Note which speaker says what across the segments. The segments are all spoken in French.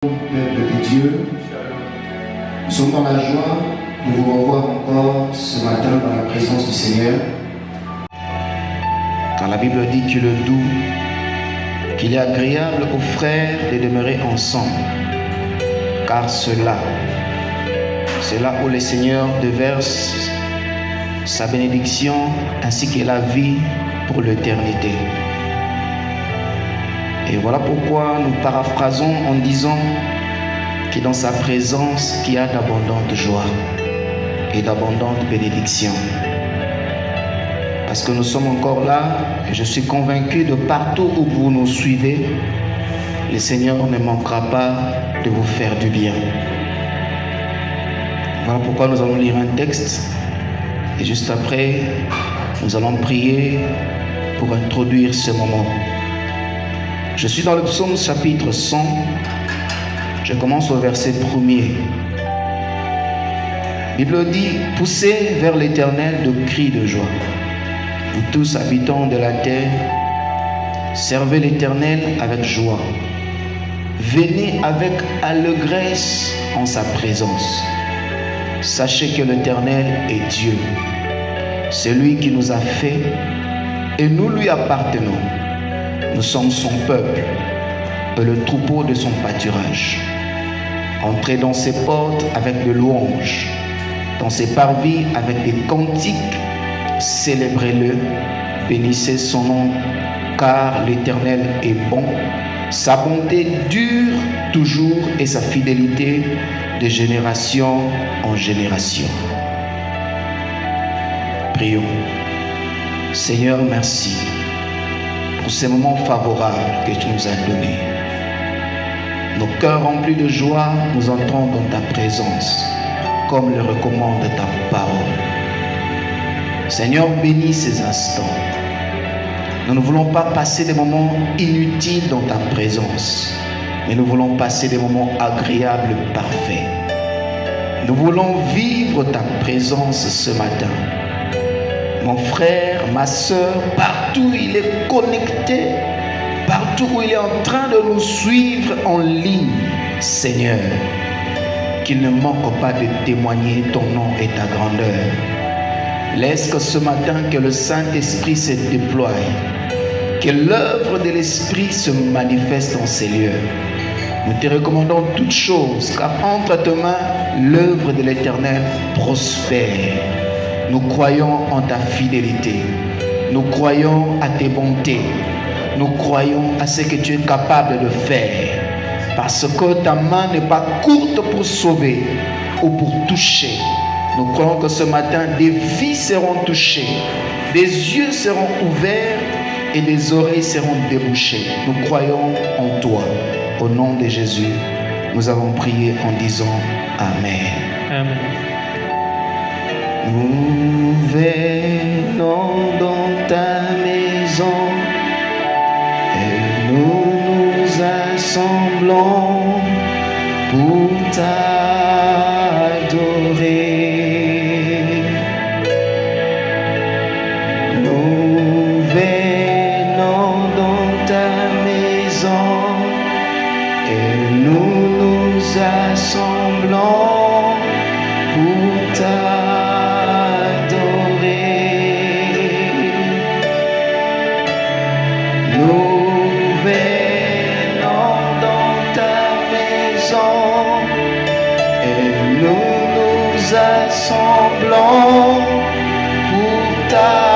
Speaker 1: Peuple de Dieu, nous sommes dans la joie de vous revoir encore ce matin dans la présence du Seigneur. Quand la Bible dit qu'il est doux, qu'il est agréable aux frères de demeurer ensemble, car c'est là où le Seigneur déverse sa bénédiction ainsi que la vie pour l'éternité. Et voilà pourquoi nous paraphrasons en disant que dans sa présence qu'il y a d'abondantes joies et d'abondantes bénédictions. Parce que nous sommes encore là, et je suis convaincu de partout où vous nous suivez, le Seigneur ne manquera pas de vous faire du bien. Voilà pourquoi nous allons lire un texte, et juste après, nous allons prier pour introduire ce moment. Je suis dans le psaume chapitre 100, je commence au verset 1er. La Bible dit, poussez vers l'Éternel de cris de joie. Vous tous habitants de la terre, servez l'Éternel avec joie. Venez avec allégresse en sa présence. Sachez que l'Éternel est Dieu. C'est lui qui nous a fait et nous lui appartenons. Nous sommes son peuple et le troupeau de son pâturage. Entrez dans ses portes avec de louanges, dans ses parvis avec des cantiques, célébrez-le, bénissez son nom, car l'Éternel est bon. Sa bonté dure toujours et sa fidélité de génération en génération. Prions. Seigneur, merci pour ces moments favorables que tu nous as donnés. Nos cœurs remplis de joie, nous entrons dans ta présence, comme le recommande ta parole. Seigneur, bénis ces instants. Nous ne voulons pas passer des moments inutiles dans ta présence, mais nous voulons passer des moments agréables, parfaits. Nous voulons vivre ta présence ce matin. Mon frère, ma soeur, partout où il est connecté, partout où il est en train de nous suivre en ligne, Seigneur, qu'il ne manque pas de témoigner ton nom et ta grandeur. Laisse que ce matin, que le Saint-Esprit se déploie, que l'œuvre de l'Esprit se manifeste dans ces lieux. Nous te recommandons toutes choses, car entre tes mains, l'œuvre de l'Éternel prospère. Nous croyons en ta fidélité. Nous croyons à tes bontés. Nous croyons à ce que tu es capable de faire. Parce que ta main n'est pas courte pour sauver ou pour toucher. Nous croyons que ce matin, des vies seront touchées, des yeux seront ouverts et des oreilles seront débouchées. Nous croyons en toi. Au nom de Jésus, nous avons prié en disant Amen.
Speaker 2: Amen.
Speaker 1: Nous venons dans ta maison et nous nous assemblons pour t'adorer. Nous venons dans ta maison et nous nous assemblons pour t'adorer. Assemblons pour t'adorer,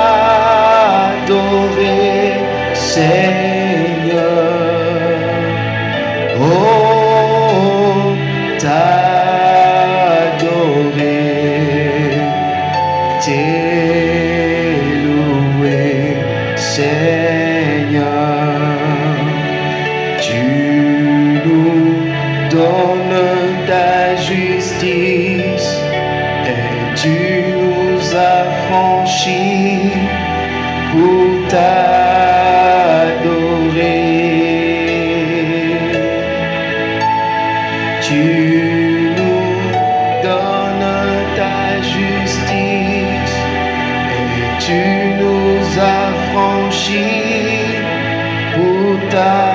Speaker 1: Seigneur. Oh, t'adorer, t'élouer, Seigneur. Tu nous donnes ta justice. Tu nous as franchis pour t'adorer. Tu nous donnes ta justice et tu nous as franchis pour t'adorer.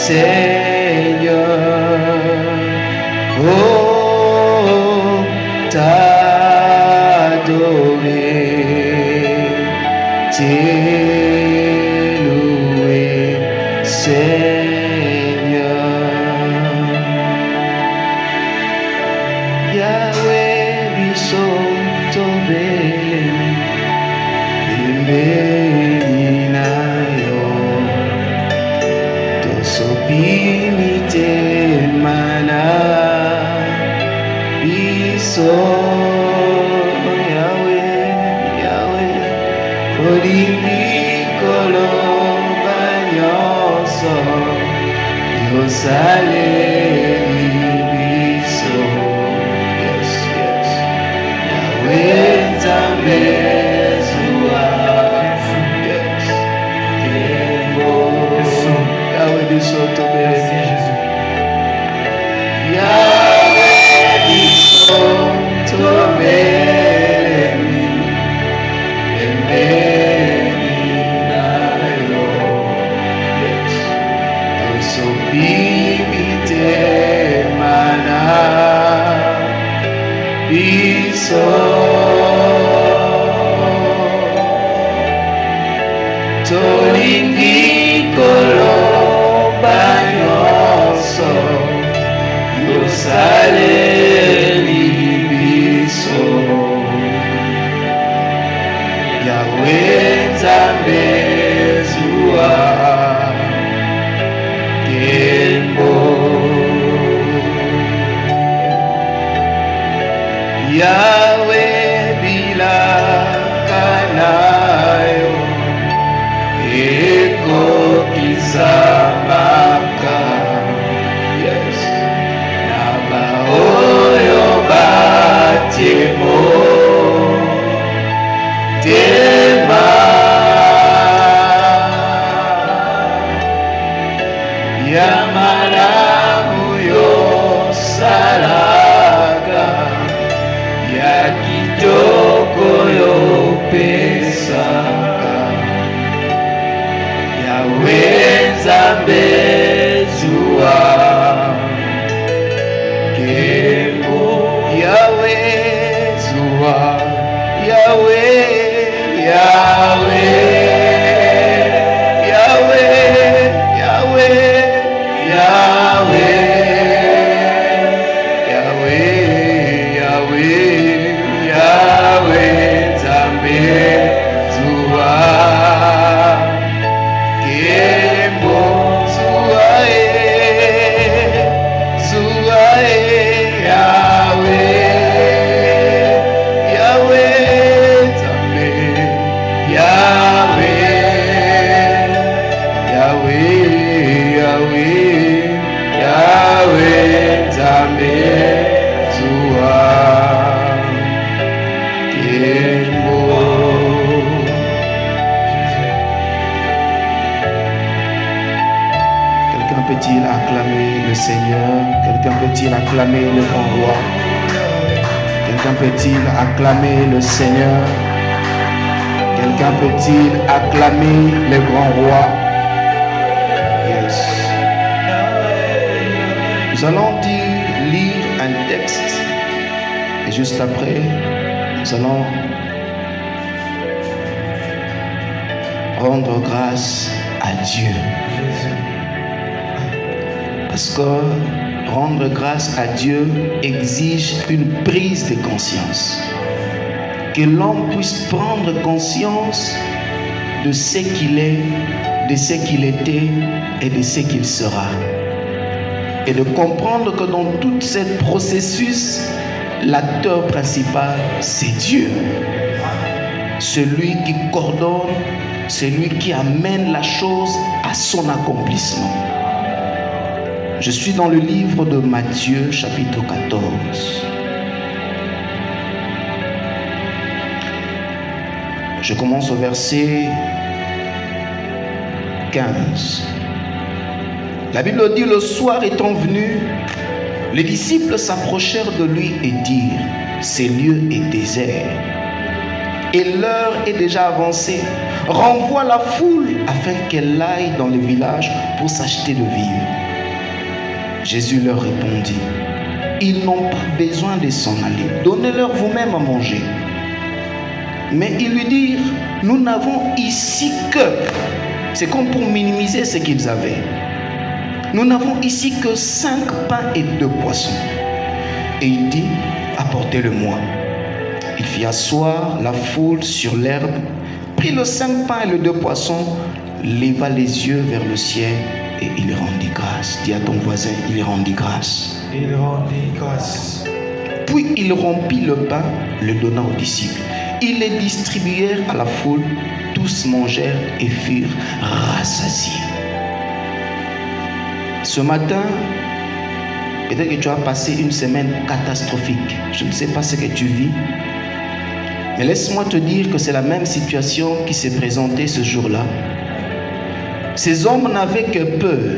Speaker 1: Seigneur, oh, t'adorer, t'élouer, Seigneur. Yahweh, biso tobelemi, pembeni na yo, tosopimite mana biso. Yahweh, Yahweh, olingi koloba nyonso, yosaleli biso. Yes, yes. Yahweh, Nzambe zwa. Yes. Yahweh, biso tobelemi. Yahweh, biso tobelemi, pembeni na yo. Yes. Tosopimite mana biso. Tolingi koloba nyonso, yosaleli biso. Yahweh, Nzambe zwa nkembo. Yahweh, bilaka na yo ekokisa maka. Yes. Na baoyo batiemo tema, ya malamu yosalaka, ya kitoko yopesaka. Yahweh, Nzambe zwa nkembo. Yahweh zwa, Yahweh, Yahweh, Yahweh, Yahweh, Yahweh, Yahweh, Yahweh, Yahweh, Nzambe zwa nkembo. Zwa Yahweh, Yahweh, Nzambe, Yahweh, Yahweh, Yahweh, Yahweh, Nzambe zwa nkembo. Quelqu'un peut-il acclamer le Seigneur? Quelqu'un peut-il acclamer le grand roi? Quelqu'un peut-il acclamer le Seigneur? Quelqu'un peut-il acclamer le grand roi? Yes. Nous allons lire un texte et juste après, nous allons rendre grâce à Dieu. Parce que rendre grâce à Dieu exige une prise de conscience. Que l'homme puisse prendre conscience de ce qu'il est, de ce qu'il était et de ce qu'il sera. Et de comprendre que dans tout ce processus, l'acteur principal, c'est Dieu. Celui qui coordonne, celui qui amène la chose à son accomplissement. Je suis dans le livre de Matthieu, chapitre 14. Je commence au verset 15. La Bible dit: le soir étant venu, les disciples s'approchèrent de lui et dirent: ce lieu est désert et l'heure est déjà avancée. Renvoie la foule afin qu'elle aille dans les villages pour s'acheter de vivre. Jésus leur répondit, ils n'ont pas besoin de s'en aller. Donnez-leur vous-même à manger. Mais ils lui dirent, nous n'avons ici que... C'est comme pour minimiser ce qu'ils avaient. Nous n'avons ici que 5 pains et 2 poissons. Et il dit, apportez-le-moi. Il fit asseoir la foule sur l'herbe, prit le 5 pains et le 2 poissons, leva les yeux vers le ciel et il rendit grâce. Dis à ton voisin, il rendit grâce.
Speaker 2: Il rendit grâce.
Speaker 1: Puis il rompit le pain, le donna aux disciples. Ils les distribuèrent à la foule. Tous mangèrent et furent rassasiés. Ce matin, peut-être que tu as passé une semaine catastrophique. Je ne sais pas ce que tu vis. Mais laisse-moi te dire que c'est la même situation qui s'est présentée ce jour-là. Ces hommes n'avaient que peur.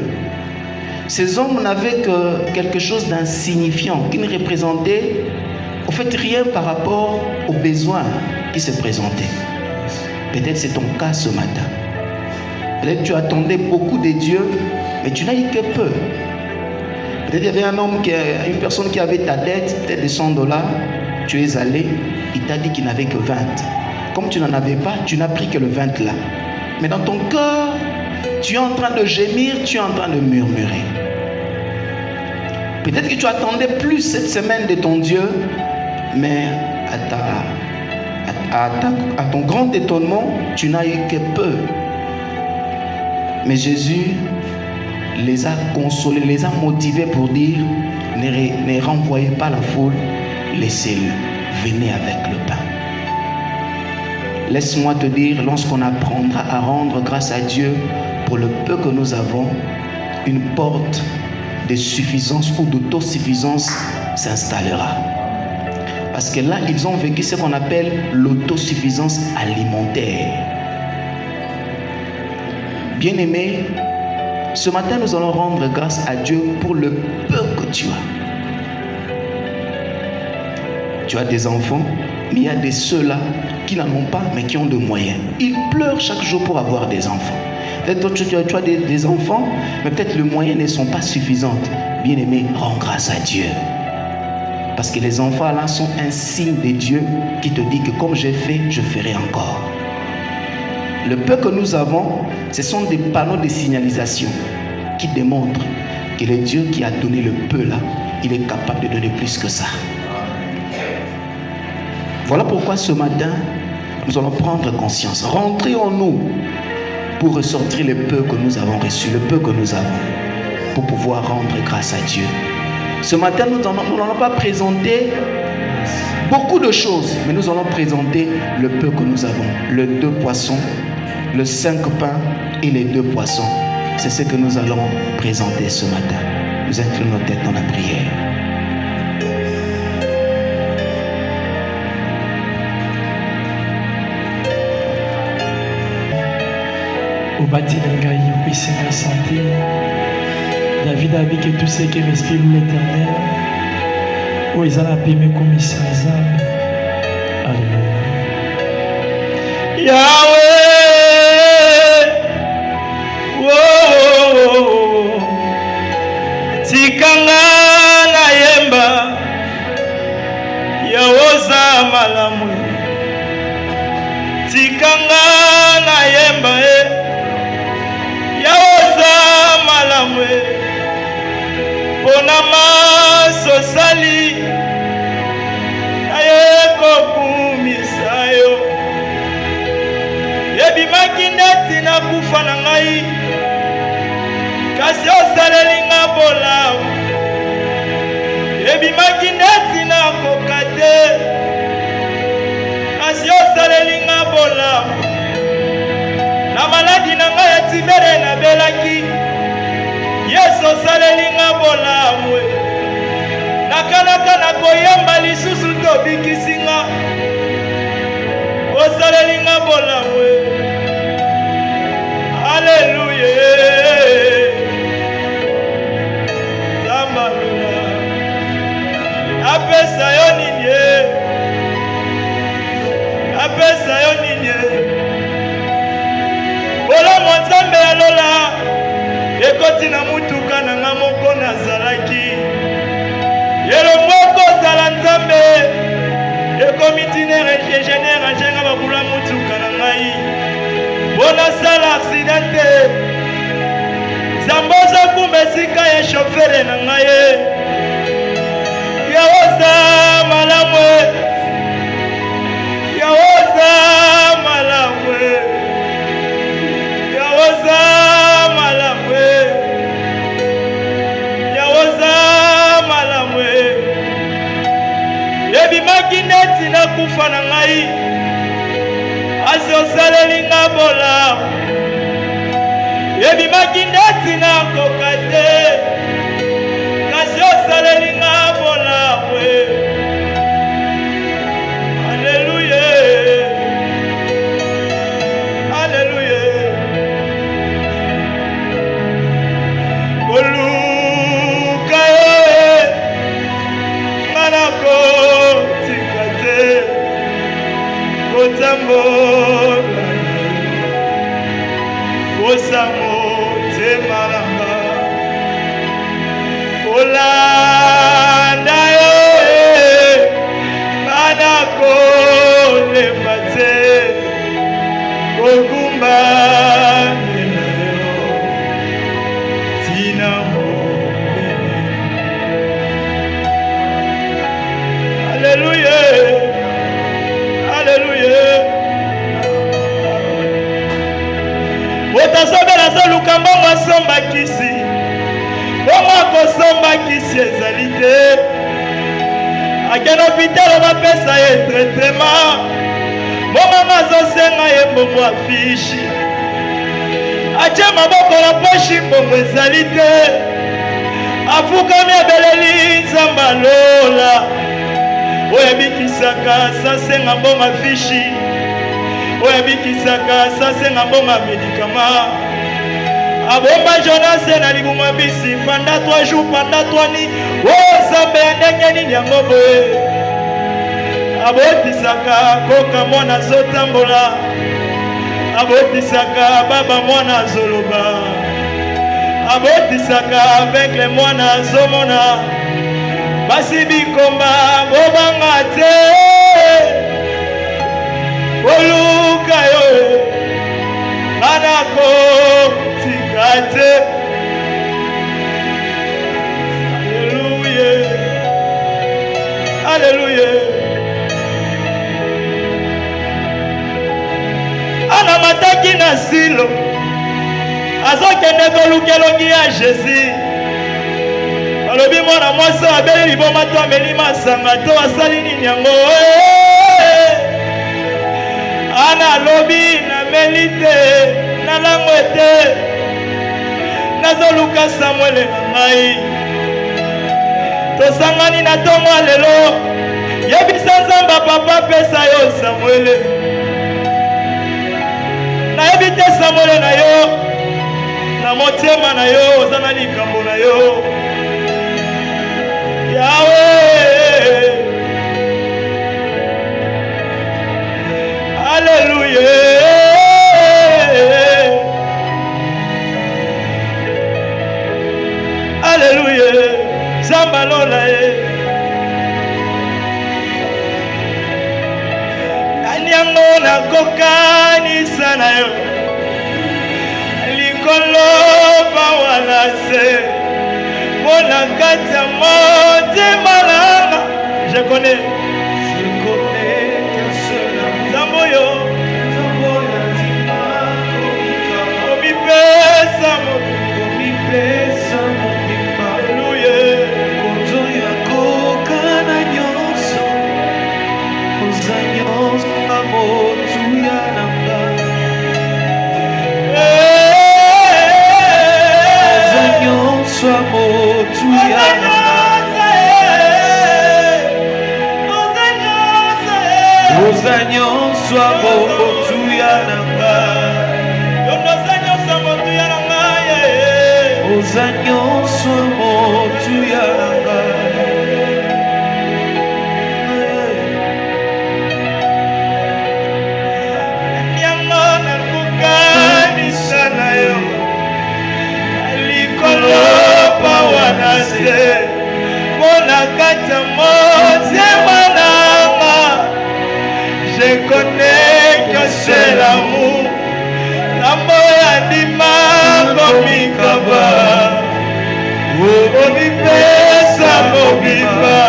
Speaker 1: Ces hommes n'avaient que quelque chose d'insignifiant qui ne représentait en fait rien par rapport aux besoins qui se présentaient. Peut-être c'est ton cas ce matin. Peut-être tu attendais beaucoup de Dieu, mais tu n'as eu que peu. Peut-être il y avait une personne qui avait ta dette, peut-être de $100. Tu es allé, il t'a dit qu'il n'avait que 20. Comme tu n'en avais pas, tu n'as pris que le 20 là. Mais dans ton cœur, tu es en train de gémir, tu es en train de murmurer. Peut-être que tu attendais plus cette semaine de ton Dieu, mais à ton grand étonnement, tu n'as eu que peu. Mais Jésus les a consolés, les a motivés pour dire, ne renvoyez pas la foule, laissez-le, venez avec le pain. Laisse-moi te dire, lorsqu'on apprendra à rendre grâce à Dieu pour le peu que nous avons, une porte de suffisance ou d'autosuffisance s'installera. Parce que là, ils ont vécu ce qu'on appelle l'autosuffisance alimentaire. Bien-aimés, ce matin, nous allons rendre grâce à Dieu pour le peu que tu as. Tu as des enfants, mais il y a des ceux-là qui n'en ont pas, mais qui ont de moyens. Ils pleurent chaque jour pour avoir des enfants. Peut-être tu as des enfants, mais peut-être les moyens ne sont pas suffisants. Bien-aimé, rends grâce à Dieu. Parce que les enfants là sont un signe de Dieu qui te dit que comme j'ai fait, je ferai encore. Le peu que nous avons, ce sont des panneaux de signalisation qui démontrent que le Dieu qui a donné le peu là, il est capable de donner plus que ça. Voilà pourquoi ce matin, nous allons prendre conscience. Rentrer en nous pour ressortir le peu que nous avons reçu, le peu que nous avons, pour pouvoir rendre grâce à Dieu. Ce matin, nous n'allons pas présenter beaucoup de choses, mais nous allons présenter le peu que nous avons. Le 2 poissons, le 5 pains et les 2 poissons. C'est ce que nous allons présenter ce matin. Nous inclinons nos têtes dans la prière.
Speaker 2: Au bâti d'Engaï, au puissant de la santé, David a dit que tout ce qui respire l'éternel, où ils ont appelé mes commissaires. Alléluia. Yahweh, oh, tikanga na yemba, yawoza malamwe, tikanga na yemba, yawoza malamwe. Ponama sosali ayeko kumisayo yebimaki ndeti na kufa na ngai kasi osalelinga bolamu yebimaki ndeti na koka te kasi osalelinga bolamu na maladi na ngai ya tibere nabelaki Yesu osalelinga bolamu nakanaka na koyemba lisusu tobikisinga osalelinga bolamu Alleluya Zamaluna apesa yo nini apesa yo nini bolamu Nzambe alola ekoti na mutuka na
Speaker 3: nga moko nazalaki yelo moko ozala nzambe ekomi tinere génère njenga babula mutuka na ngai mpo nasala aksidente nzambe oza kumba esika ya shofere na ngai yawoza malamu yawoza malamu yawoza malamu yawoza malamu yebimaki neti nakufa na ngai asi osaleli nga bolamu yebimaki neti nakoka te kasi osaleli nga bolamu aleluya aleluya koluka ye nga nakotika te kotambola kosa motema nanga kolanda yo nga nakolemba te kokumbanela yo tina monene aleluya aleluya otazobela azoluka mbongo asomba kisi mbongo akosomba kisi ezali te akende hopitalo bapesa ye tretrema mbonganga azosenga ye mbongo afishi atie maboko na poshi mbongo ezali te afukami abeleli nzambe alola oyo abikisaka sasenga mbongo afishi oyo abikisaka sasenga mbongo medikama abomba Jonase na libuma bisi pendant 3 jours pendant 3 nuits oyo nzambe ya ndenge nini yango boye abotisaka koka mwana azotambola abotisaka baba mwana azoloba abotisaka avekle mwana azomona basi bikomba bobanga te koluka yo anakotika te aleluya aleluya anamataki na silo azokende koluka elongi ya Jésus alobi mwana mwasi abeli liboma to ameli masanga to asali nini yango analobi nameli te nalango te nazoluka Samuele na ngai tosangani na ntongo lelo yebisa nzambe papa pesa yo Samuele nayebi te Samuele na yo na motema na yo oza na likambo na yo Yawe Alléluia Alléluia Zambalola Nyango na kokanisa na yo likolo bawala se Mona kata motema nanga je connais qu'un seul Zamboyo Omi pesa mobimba Alléluia Konzo ya koka na nyonso Oza nyonso amotu ya nanga Oza nyonso amotu ya nanga Oza nyonso amotu ya nanga Oza nyonso amotu ya nanga Nyango na kukanisa na yo Likolo pa kati ya motema nanga. Je connais que c'est l'amour. Namo ya ndima komikaba. Omipesa mobimba.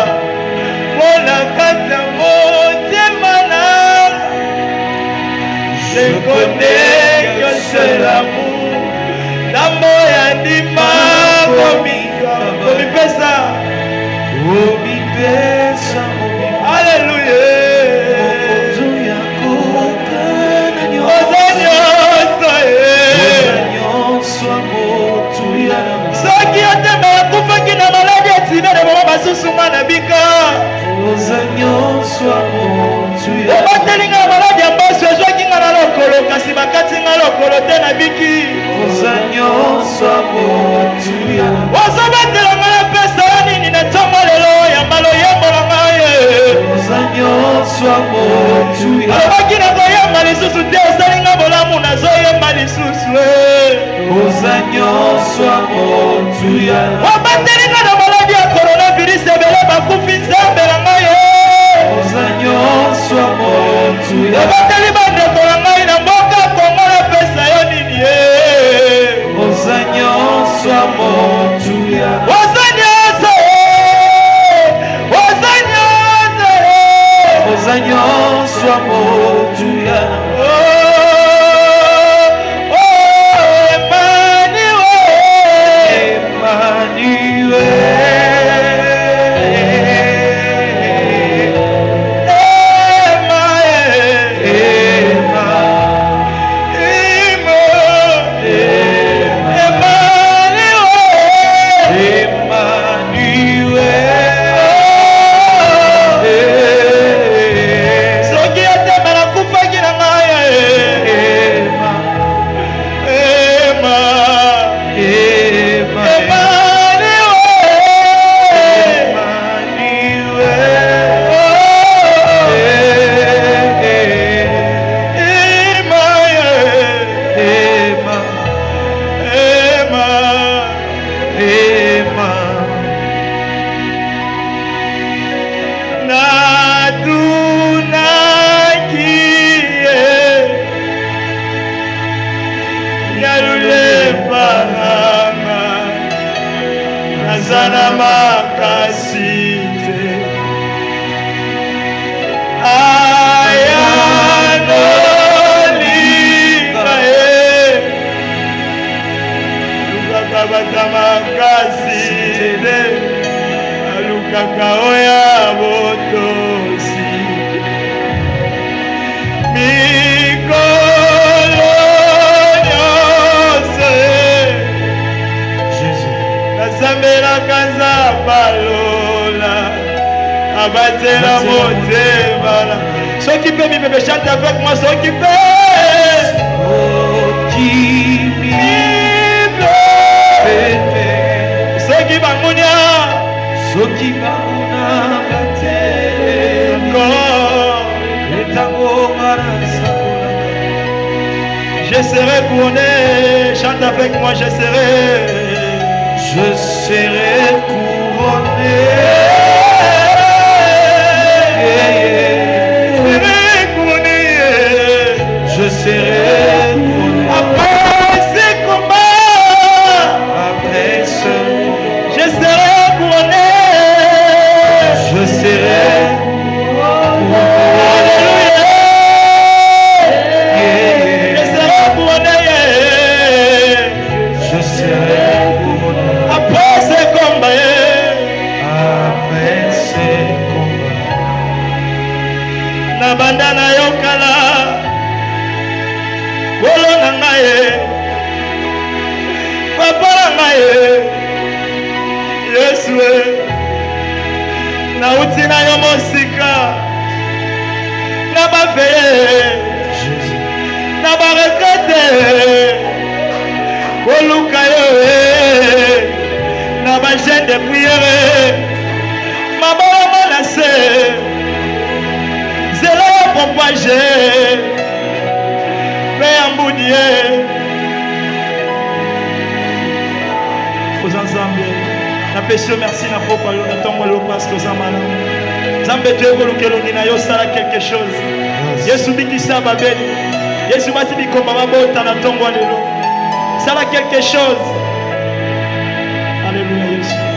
Speaker 3: Mona kati ya motema nanga. Je connais que c'est l'amour. Namo ya ndima komipesa. Omipesa mobimba. Alléluia. Soki atema akufaki na maladi atina na mama basusunga na bika. Obatelinga maladi ya mbaso ezwaki nga na lokolo kasi bakati nga lokolo te na biki. Ozobatelanga na pesa ya nini na ntongo lelo ya mbalo yembola ngaye. Alobaki na koyemba lisusu te osalinga bolamu nazoyemba lisusu. Obatelinga na maladi ya coronavirus ebele bakufi nzambe na ngaye. Obateli bandeko na ngai na mboka Kongo na pesa yo nini ye. Oza nyonso motuya. Soki peut me chanter avec moi, soki peut. Soki bangunia. Soki banguna je serai couronné, chante avec moi, je serai couronné. Je serai couronné. Après ces combats, je serai couronné. Je serai couronné. Alléluia. Je serai couronné. Je serai couronné. Après ces combats. Na bandana yokala. Kolo na ngaye, papa na ngaye, Yesu na uti na yo mosika, na baveye, na barekete, koluka yo na bagene de priere, mabala manase, zela ya propage. Aux ensembles, Napesi merci na poko na tongo lo parce que ça malamu. Zambe tu ekolukelongi na yo sala quelque chose. Yesu bikisa babeli. Yesu basi bikomba babota na tongo lelo. Sala quelque chose. Alléluia Yesu.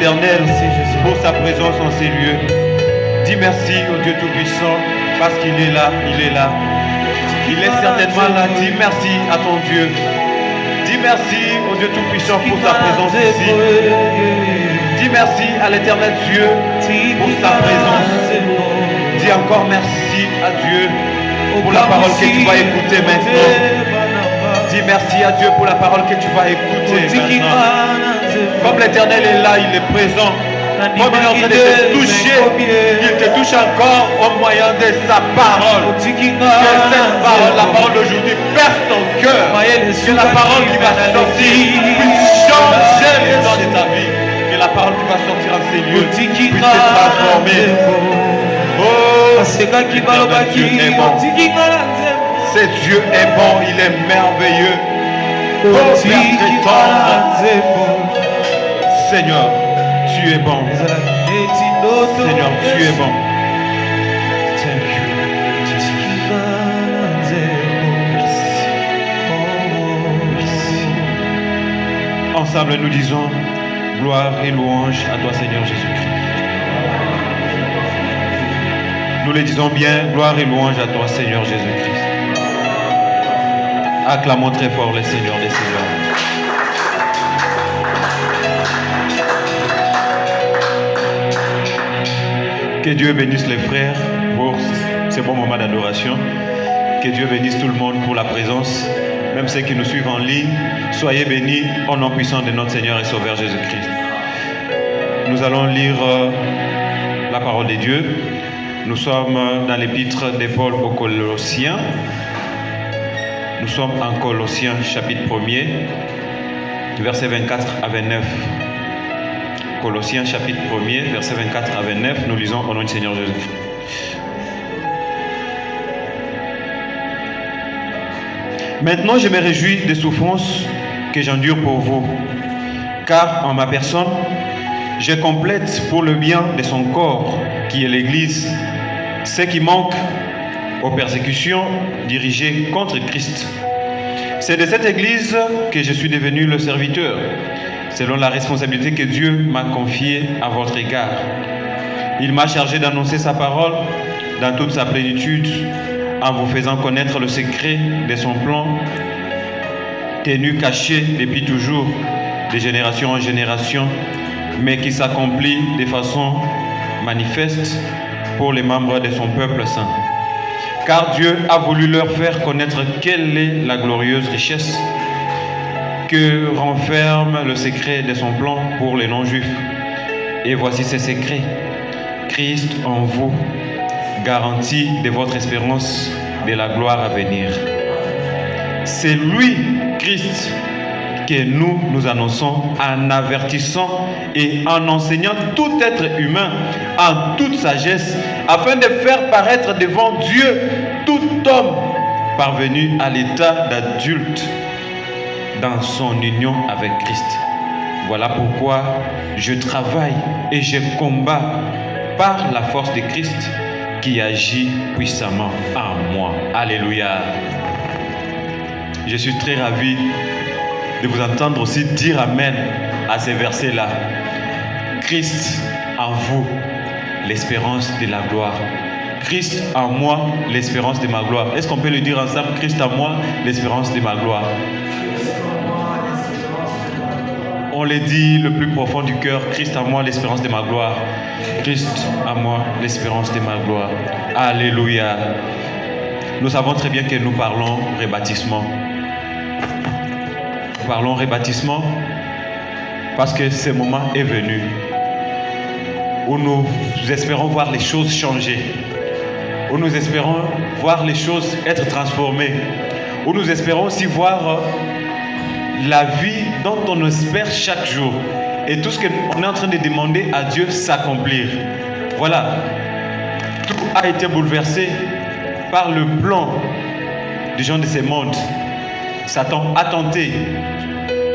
Speaker 3: l'Éternel pour sa présence en ces lieux. Dis merci au Dieu Tout-Puissant parce qu'il est là, il est là. Il est certainement là. Dis merci à ton Dieu. Dis merci au Dieu Tout-Puissant pour sa présence ici. Dis merci à l'Éternel Dieu pour sa présence. Dis encore merci à Dieu pour la parole que tu vas écouter maintenant. Dis merci à Dieu pour la parole que tu vas écouter maintenant. Comme l'Éternel est là, il est présent. Comme il est en train de te toucher, il te touche encore au moyen de sa parole. Que cette parole, la parole d'aujourd'hui, perce ton cœur. Que la parole qui va sortir puisse changer l'histoire de ta vie. Que la parole qui va sortir en ces lieux puisse te transformer. Oh, Dieu est bon. C'est Dieu est bon, il est merveilleux. Oh, Père très tendre. Seigneur, tu es bon. Seigneur, tu es bon. Thank you. Merci. Ensemble, nous disons gloire et louange à toi, Seigneur Jésus-Christ. Nous le disons bien, gloire et louange à toi, Seigneur Jésus-Christ. Acclamons très fort le Seigneur des Seigneurs. Que Dieu bénisse les frères pour ce bon moment d'adoration. Que Dieu bénisse tout le monde pour la présence. Même ceux qui nous suivent en ligne, soyez bénis au nom puissant de notre Seigneur et Sauveur Jésus-Christ. Nous allons lire la parole de Dieu. Nous sommes dans l'épître de Paul aux Colossiens. Nous sommes en Colossiens chapitre 1er, versets 24 à 29. Colossiens chapitre 1er, versets 24 à 29, nous lisons au nom du Seigneur Jésus-Christ. Maintenant, je me réjouis des souffrances que j'endure pour vous, car en ma personne, je complète pour le bien de son corps, qui est l'Église, ce qui manque aux persécutions dirigées contre Christ. C'est de cette Église que je suis devenu le serviteur, selon la responsabilité que Dieu m'a confiée à votre égard. Il m'a chargé d'annoncer sa parole dans toute sa plénitude, en vous faisant connaître le secret de son plan, tenu caché depuis toujours, de génération en génération, mais qui s'accomplit de façon manifeste pour les membres de son peuple saint. Car Dieu a voulu leur faire connaître quelle est la glorieuse richesse que renferme le secret de son plan pour les non-juifs. Et voici ce secret: Christ en vous, garantie de votre espérance de la gloire à venir. C'est lui, Christ, que nous annonçons en avertissant et en enseignant tout être humain en toute sagesse, afin de faire paraître devant Dieu tout homme parvenu à l'état d'adulte dans son union avec Christ. Voilà pourquoi je travaille et je combats par la force de Christ qui agit puissamment en moi. Alléluia. Je suis très ravi de vous entendre aussi dire Amen à ces versets-là. Christ en vous, l'espérance de la gloire. Christ en moi, l'espérance de ma gloire. Est-ce qu'on peut le dire ensemble? Christ en moi, l'espérance de ma gloire. On le dit le plus profond du cœur: Christ en moi, l'espérance de ma gloire. Christ en moi, l'espérance de ma gloire. Alléluia. Nous savons très bien que nous parlons rebâtissement. Nous parlons rebâtissement parce que ce moment est venu où nous espérons voir les choses changer, où nous espérons voir les choses être transformées, où nous espérons aussi voir la vie dont on espère chaque jour et tout ce qu'on est en train de demander à Dieu s'accomplir. Voilà, tout a été bouleversé par le plan des gens de ce monde. Satan a tenté,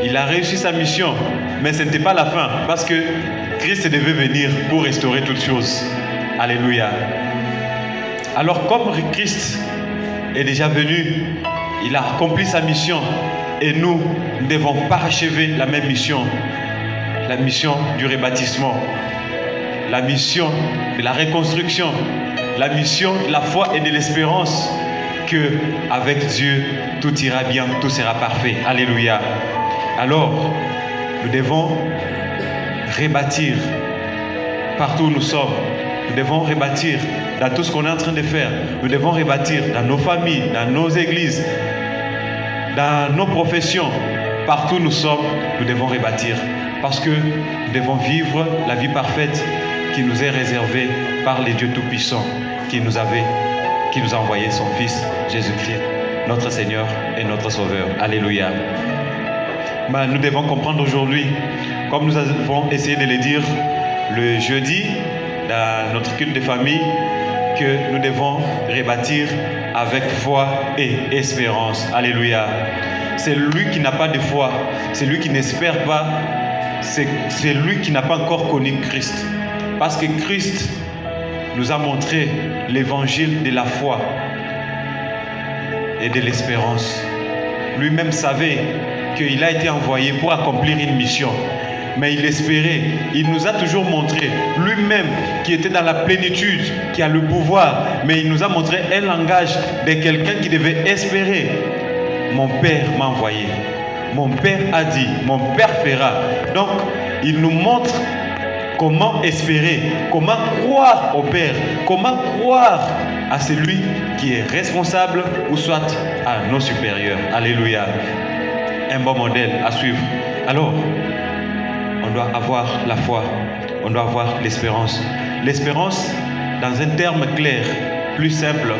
Speaker 3: il a réussi sa mission, mais ce n'était pas la fin, parce que Christ devait venir pour restaurer toutes choses. Alléluia. Alors comme Christ est déjà venu, il a accompli sa mission, et nous ne devons pas achever la même mission.
Speaker 4: la mission du rebâtissement, la mission de la reconstruction, la mission de la foi et de l'espérance que avec Dieu, tout ira bien, tout sera parfait. Alléluia. Alors, nous devons rebâtir partout où nous sommes. Nous devons rebâtir dans tout ce qu'on est en train de faire. Nous devons rebâtir dans nos familles, dans nos églises, dans nos professions. Partout où nous sommes, nous devons rebâtir. Parce que nous devons vivre la vie parfaite qui nous est réservée par les dieux tout-puissants qui nous a envoyé son Fils Jésus-Christ, notre Seigneur et notre Sauveur. Alléluia. Nous devons comprendre aujourd'hui, comme nous avons essayé de le dire le jeudi dans notre culte de famille, que nous devons rebâtir avec foi et espérance. Alléluia. C'est lui qui n'a pas de foi, c'est lui qui n'espère pas, c'est lui qui n'a pas encore connu Christ. Parce que Christ nous a montré l'évangile de la foi et de l'espérance. Lui-même savait qu'il a été envoyé pour accomplir une mission. Mais il espérait, il nous a toujours montré, lui-même qui était dans la plénitude, qui a le pouvoir, mais il nous a montré un langage de quelqu'un qui devait espérer. Mon Père m'a envoyé, mon Père a dit, mon Père fera. Donc, il nous montre comment espérer, comment croire au Père, comment croire à celui qui est responsable ou soit à nos supérieurs. Alléluia. Un bon modèle à suivre. Alors, on doit avoir la foi, on doit avoir l'espérance. L'espérance, dans un terme clair, plus simple,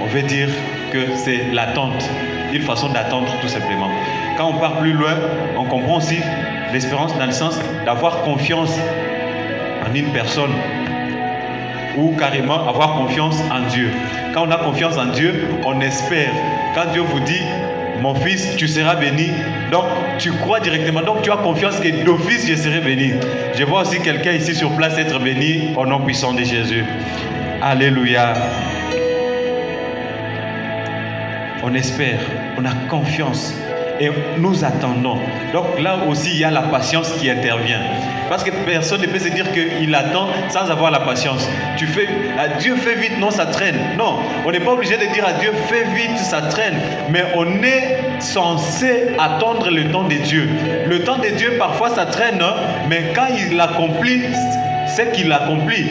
Speaker 4: on veut dire que c'est l'attente, une façon d'attendre tout simplement. Quand on part plus loin, on comprend aussi l'espérance dans le sens d'avoir confiance en une personne ou carrément avoir confiance en Dieu. Quand on a confiance en Dieu, on espère. Quand Dieu vous dit, mon fils, tu seras béni, donc tu crois directement, donc tu as confiance que d'office je serai béni. Je vois aussi quelqu'un ici sur place être béni au nom puissant de Jésus. Alléluia. On espère, on a confiance et nous attendons. Donc là aussi, il y a la patience qui intervient. Parce que personne ne peut se dire qu'il attend sans avoir la patience. Tu fais, Dieu fait vite, non, ça traîne. Non, on n'est pas obligé de dire à Dieu, fais vite, ça traîne. Mais on est censé attendre le temps de Dieu. Le temps de Dieu, parfois, ça traîne, hein, mais quand il l'accomplit, c'est qu'il accomplit.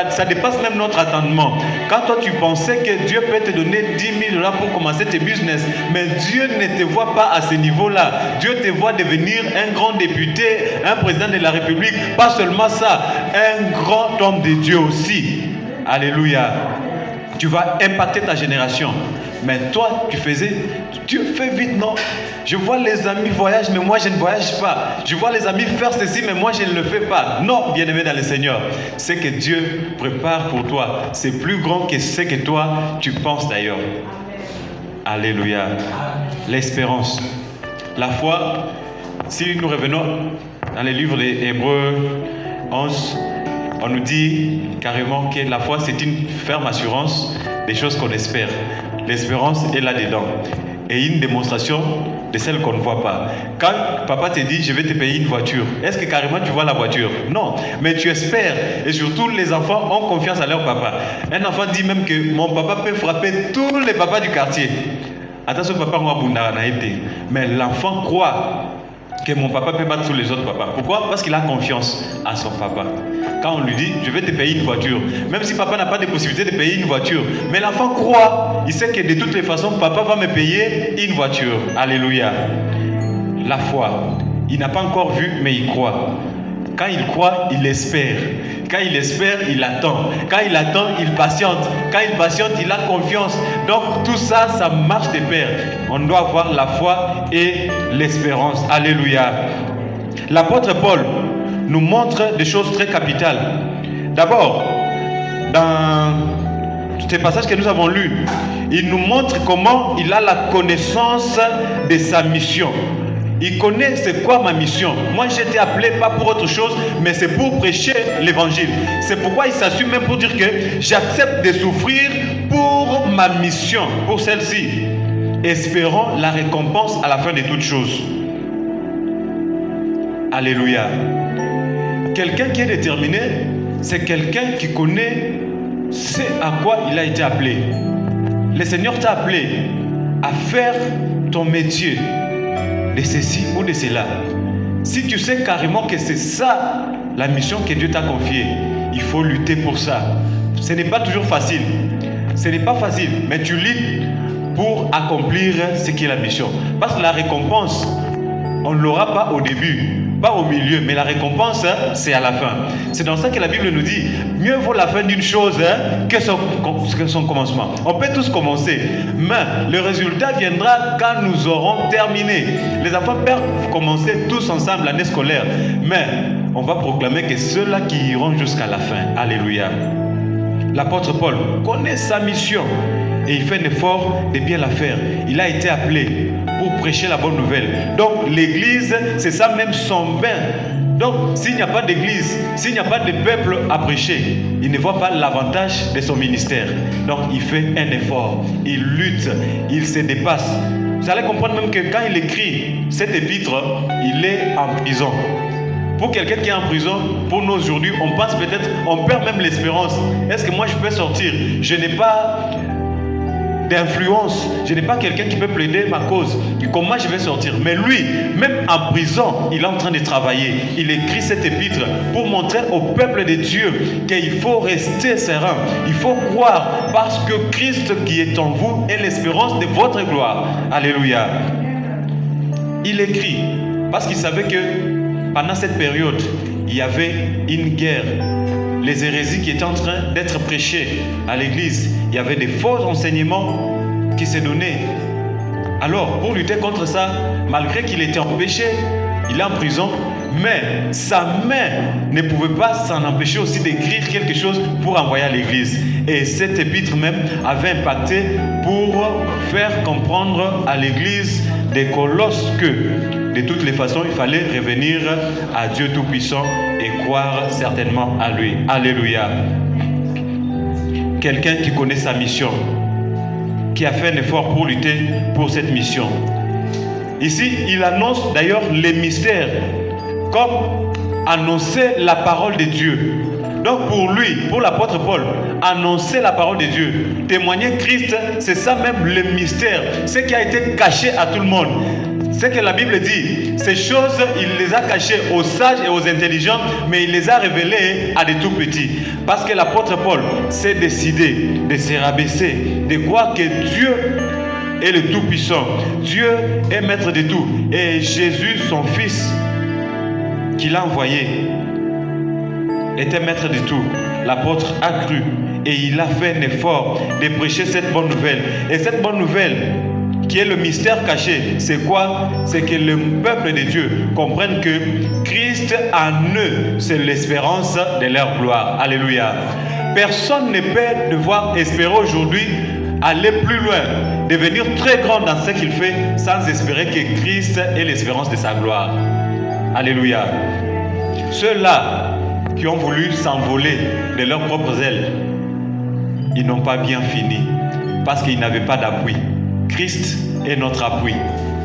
Speaker 4: Ça dépasse même notre attendement. Quand toi tu pensais que Dieu peut te donner 10 000 $ pour commencer tes business, mais Dieu ne te voit pas à ce niveau-là. Dieu te voit devenir un grand député, un président de la République. Pas seulement ça, un grand homme de Dieu aussi. Alléluia. Tu vas impacter ta génération. Mais toi, Dieu fait vite, non? Je vois les amis voyager, mais moi je ne voyage pas. Je vois les amis faire ceci, mais moi je ne le fais pas. Non, bien-aimé dans le Seigneur, c'est que Dieu prépare pour toi. C'est plus grand que ce que toi, tu penses d'ailleurs. Alléluia. L'espérance. La foi, si nous revenons dans les livres des Hébreux 11, on nous dit carrément que la foi, c'est une ferme assurance des choses qu'on espère. L'espérance est là-dedans. Et une démonstration de celle qu'on ne voit pas. Quand papa te dit, je vais te payer une voiture, est-ce que carrément tu vois la voiture? Non, mais tu espères. Et surtout, les enfants ont confiance à leur papa. Un enfant dit même que mon papa peut frapper tous les papas du quartier. Attention, papa, on va bundara na été. Mais l'enfant croit que mon papa peut battre tous les autres papas. Pourquoi? Parce qu'il a confiance à son papa. Quand on lui dit, je vais te payer une voiture, même si papa n'a pas de possibilité de payer une voiture, mais l'enfant croit, il sait que de toutes les façons, papa va me payer une voiture. Alléluia. La foi. Il n'a pas encore vu, mais il croit. Quand il croit, il espère. Quand il espère, il attend. Quand il attend, il patiente. Quand il patiente, il a confiance. Donc tout ça, ça marche de pair. On doit avoir la foi et l'espérance. Alléluia. L'apôtre Paul nous montre des choses très capitales. D'abord, dans ce passage que nous avons lu, il nous montre comment il a la connaissance de sa mission. Il connaît c'est quoi ma mission. Moi j'ai été appelé pas pour autre chose, mais c'est pour prêcher l'évangile. C'est pourquoi il s'assume même pour dire que j'accepte de souffrir pour ma mission, pour celle-ci, espérant la récompense à la fin de toutes choses. Alléluia. Quelqu'un qui est déterminé, c'est quelqu'un qui connaît ce à quoi il a été appelé. Le Seigneur t'a appelé à faire ton métier de ceci ou de cela. Si tu sais carrément que c'est ça la mission que Dieu t'a confiée, il faut lutter pour ça. Ce n'est pas toujours facile. Ce n'est pas facile, mais tu luttes pour accomplir ce qui est la mission. Parce que la récompense, on ne l'aura pas au début, pas au milieu, mais la récompense, c'est à la fin. C'est dans ça que la Bible nous dit, mieux vaut la fin d'une chose que son commencement. On peut tous commencer, mais le résultat viendra quand nous aurons terminé. Les enfants peuvent commencer tous ensemble l'année scolaire, mais on va proclamer que ceux-là qui iront jusqu'à la fin. Alléluia. L'apôtre Paul connaît sa mission et il fait un effort de bien la faire. Il a été appelé pour prêcher la bonne nouvelle. Donc l'église, c'est ça même son bain. Donc s'il n'y a pas d'église, s'il n'y a pas de peuple à prêcher, il ne voit pas l'avantage de son ministère. Donc il fait un effort, il lutte, il se dépasse. Vous allez comprendre même que quand il écrit cet épître, il est en prison. Pour quelqu'un qui est en prison, pour nous aujourd'hui, on pense peut-être, on perd même l'espérance. Est-ce que moi je peux sortir? Je n'ai pas d'influence, je n'ai pas quelqu'un qui peut plaider ma cause. Comment je vais sortir? Mais lui, même en prison, il est en train de travailler. Il écrit cet épître pour montrer au peuple de Dieu qu'il faut rester serein. Il faut croire parce que Christ qui est en vous est l'espérance de votre gloire. Alléluia. Il écrit parce qu'il savait que pendant cette période, il y avait une guerre. Les hérésies qui étaient en train d'être prêchées à l'église. Il y avait des faux enseignements qui se donnaient. Alors, pour lutter contre ça, malgré qu'il était en péché, il est en prison, mais sa main ne pouvait pas s'en empêcher aussi d'écrire quelque chose pour envoyer à l'église. Et cet épître même avait impacté pour faire comprendre à l'église des Colosses que de toutes les façons, il fallait revenir à Dieu Tout-Puissant et croire certainement à lui. Alléluia. Quelqu'un qui connaît sa mission, qui a fait un effort pour lutter pour cette mission. Ici, il annonce d'ailleurs les mystères, comme annoncer la parole de Dieu. Donc pour lui, pour l'apôtre Paul, annoncer la parole de Dieu, témoigner Christ, c'est ça même le mystère, ce qui a été caché à tout le monde. Ce que la Bible dit, ces choses, il les a cachées aux sages et aux intelligents, mais il les a révélées à des tout petits. Parce que l'apôtre Paul s'est décidé de se rabaisser, de croire que Dieu est le Tout-Puissant. Dieu est maître de tout. Et Jésus, son Fils, qu'il a envoyé, était maître de tout. L'apôtre a cru et il a fait un effort de prêcher cette bonne nouvelle. Et cette bonne nouvelle, qui est le mystère caché, c'est quoi? C'est que le peuple de Dieu comprenne que Christ en eux, c'est l'espérance de leur gloire. Alléluia. Personne ne peut devoir espérer aujourd'hui aller plus loin, devenir très grand dans ce qu'il fait, sans espérer que Christ est l'espérance de sa gloire. Alléluia. Ceux-là qui ont voulu s'envoler de leurs propres ailes, ils n'ont pas bien fini, parce qu'ils n'avaient pas d'appui. Christ est notre appui.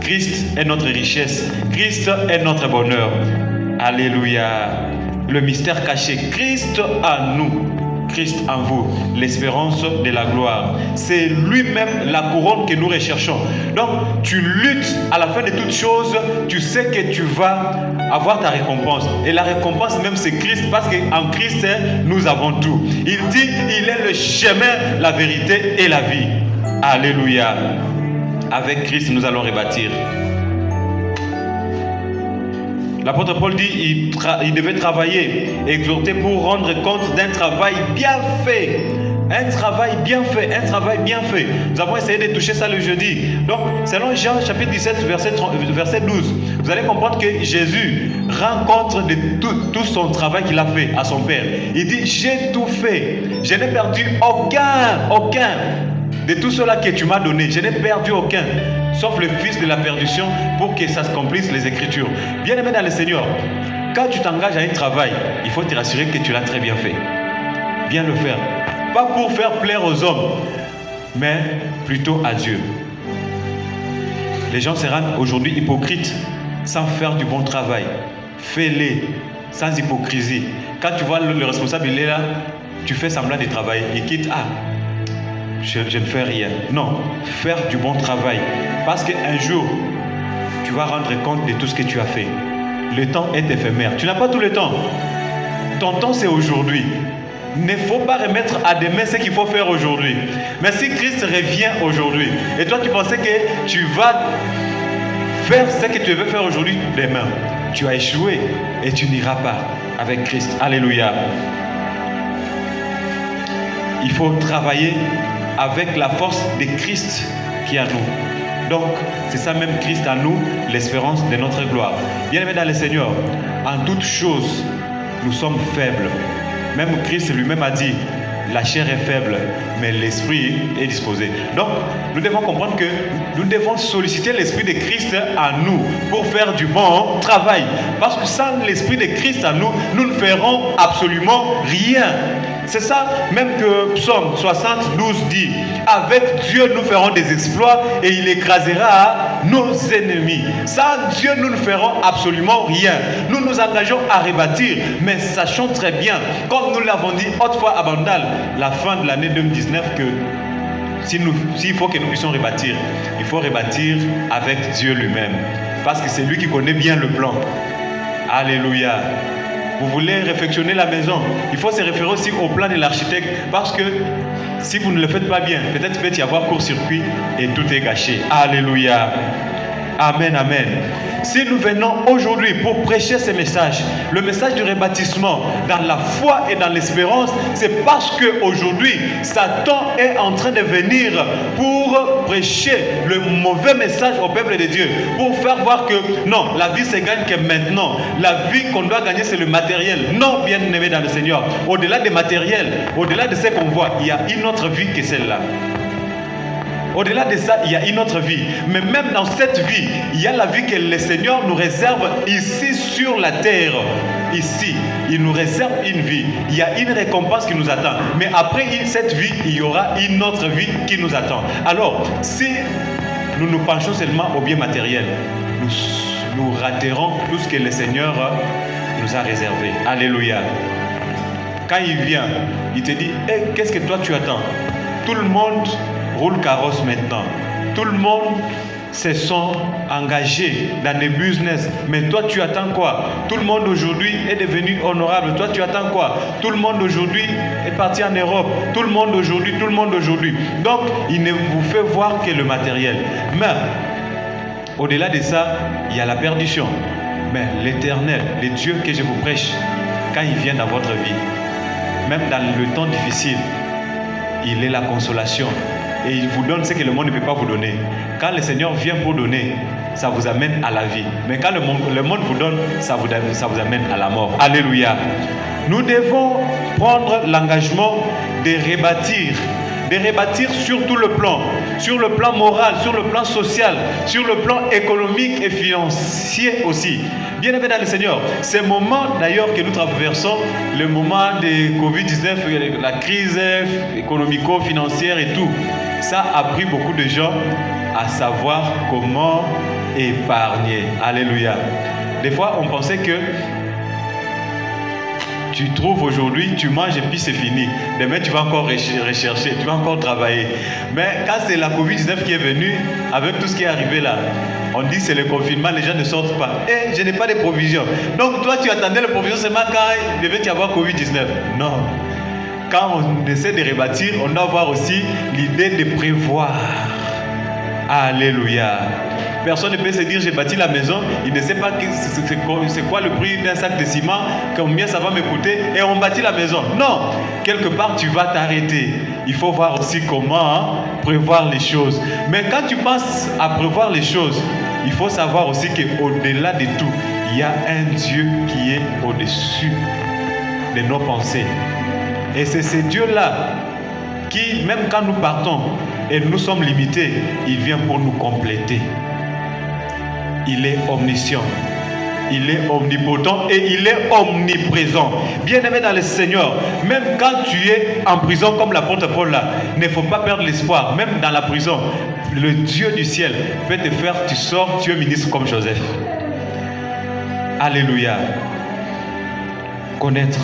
Speaker 4: Christ est notre richesse. Christ est notre bonheur. Alléluia. Le mystère caché. Christ en nous. Christ en vous. L'espérance de la gloire. C'est lui-même la couronne que nous recherchons. Donc, tu luttes à la fin de toutes choses. Tu sais que tu vas avoir ta récompense. Et la récompense même, c'est Christ. Parce qu'en Christ, nous avons tout. Il dit, il est le chemin, la vérité et la vie. Alléluia. Avec Christ, nous allons rebâtir. L'apôtre Paul dit il devait travailler, exhorter pour rendre compte d'un travail bien fait. Un travail bien fait, un travail bien fait. Nous avons essayé de toucher ça le jeudi. Donc, selon Jean chapitre 17, verset 12, vous allez comprendre que Jésus rend compte de tout son travail qu'il a fait à son Père. Il dit, j'ai tout fait. Je n'ai perdu aucun de tout cela que tu m'as donné. Je n'ai perdu aucun, sauf le fils de la perdition pour que ça se accomplisse les Écritures. Bien-aimé dans le Seigneur, quand tu t'engages à un travail, il faut te rassurer que tu l'as très bien fait. Bien le faire. Pas pour faire plaire aux hommes, mais plutôt à Dieu. Les gens se rendent aujourd'hui hypocrites sans faire du bon travail. fais-les sans hypocrisie. Quand tu vois le responsable, il est là, tu fais semblant de travailler. Il quitte, je ne fais rien. Non, faire du bon travail. Parce qu'un jour, tu vas rendre compte de tout ce que tu as fait. Le temps est éphémère. Tu n'as pas tout le temps. Ton temps, c'est aujourd'hui. Il ne faut pas remettre à demain ce qu'il faut faire aujourd'hui. Mais si Christ revient aujourd'hui, et toi tu pensais que tu vas faire ce que tu veux faire aujourd'hui, demain, tu as échoué et tu n'iras pas avec Christ. Alléluia. Il faut travailler avec la force de Christ qui est en nous. Donc, c'est ça même Christ en nous, l'espérance de notre gloire. Bien-aimés dans le Seigneur, en toutes choses, nous sommes faibles. Même Christ lui-même a dit, la chair est faible, mais l'esprit est disposé. Donc, nous devons comprendre que nous devons solliciter l'esprit de Christ en nous pour faire du bon travail. Parce que sans l'esprit de Christ en nous, nous ne ferons absolument rien. C'est ça même que Psaume 72 dit. Avec Dieu, nous ferons des exploits et il écrasera nos ennemis. Sans Dieu, nous ne ferons absolument rien. Nous nous engageons à rebâtir, mais sachons très bien, comme nous l'avons dit autrefois à Bandal, la fin de l'année 2019, que s'il faut que nous puissions rebâtir, il faut rebâtir avec Dieu lui-même. Parce que c'est lui qui connaît bien le plan. Alléluia. Vous voulez réfectionner la maison, il faut se référer aussi au plan de l'architecte, parce que si vous ne le faites pas bien, peut-être peut y avoir court-circuit et tout est gâché. Alléluia. Amen, amen. Si nous venons aujourd'hui pour prêcher ce message, le message du rebâtissement dans la foi et dans l'espérance, c'est parce qu'aujourd'hui, Satan est en train de venir pour prêcher le mauvais message au peuple de Dieu, pour faire voir que non, la vie se gagne que maintenant. La vie qu'on doit gagner, c'est le matériel. Non, bien aimé dans le Seigneur. Au-delà des matériels, au-delà de ce qu'on voit, il y a une autre vie que celle-là. Au-delà de ça, il y a une autre vie. Mais même dans cette vie, il y a la vie que le Seigneur nous réserve ici sur la terre. Ici, il nous réserve une vie. Il y a une récompense qui nous attend. Mais après cette vie, il y aura une autre vie qui nous attend. Alors, si nous nous penchons seulement au bien matériel, nous raterons tout ce que le Seigneur nous a réservé. Alléluia. Quand il vient, il te dit, hey, qu'est-ce que toi tu attends? Tout le monde roule carrosse maintenant. Tout le monde se sont engagés dans des business. Mais toi, tu attends quoi? Tout le monde aujourd'hui est devenu honorable. Toi, tu attends quoi? Tout le monde aujourd'hui est parti en Europe. Tout le monde aujourd'hui, tout le monde aujourd'hui. Donc, il ne vous fait voir que le matériel. Mais, au-delà de ça, il y a la perdition. Mais l'Éternel, le Dieu que je vous prêche, quand il vient dans votre vie, même dans le temps difficile, il est la consolation. Et il vous donne ce que le monde ne peut pas vous donner. Quand le Seigneur vient pour donner, ça vous amène à la vie. Mais quand le monde vous donne, ça vous amène à la mort. Alléluia. Nous devons prendre l'engagement de rebâtir sur tout le plan moral, sur le plan social, sur le plan économique et financier aussi. Bien aimé dans le Seigneur, ces moments d'ailleurs que nous traversons, le moment de Covid-19, la crise économico-financière et tout, ça a pris beaucoup de gens à savoir comment épargner. Alléluia. Des fois, on pensait que tu trouves aujourd'hui, tu manges et puis c'est fini. Demain, tu vas encore rechercher, tu vas encore travailler. Mais quand c'est la Covid-19 qui est venue, avec tout ce qui est arrivé là, on dit que c'est le confinement, les gens ne sortent pas. Et je n'ai pas de provisions. Donc toi, tu attendais les provisions seulement quand il devait y avoir Covid-19. Non. Quand on essaie de rebâtir, on doit avoir aussi l'idée de prévoir. Alléluia. Personne ne peut se dire j'ai bâti la maison, il ne sait pas c'est quoi le prix d'un sac de ciment, combien ça va me coûter, et on bâtit la maison. Non, quelque part tu vas t'arrêter. Il faut voir aussi comment prévoir les choses. Mais quand tu penses à prévoir les choses, il faut savoir aussi qu'au-delà de tout, il y a un Dieu qui est au-dessus de nos pensées. Et c'est ce Dieu-là qui, même quand nous partons et nous sommes limités, il vient pour nous compléter. Il est omniscient, il est omnipotent et il est omniprésent. Bien-aimé dans le Seigneur, même quand tu es en prison comme l'apôtre Paul là, il ne faut pas perdre l'espoir. Même dans la prison, le Dieu du ciel peut te faire, tu sors, tu es ministre comme Joseph. Alléluia. Connaître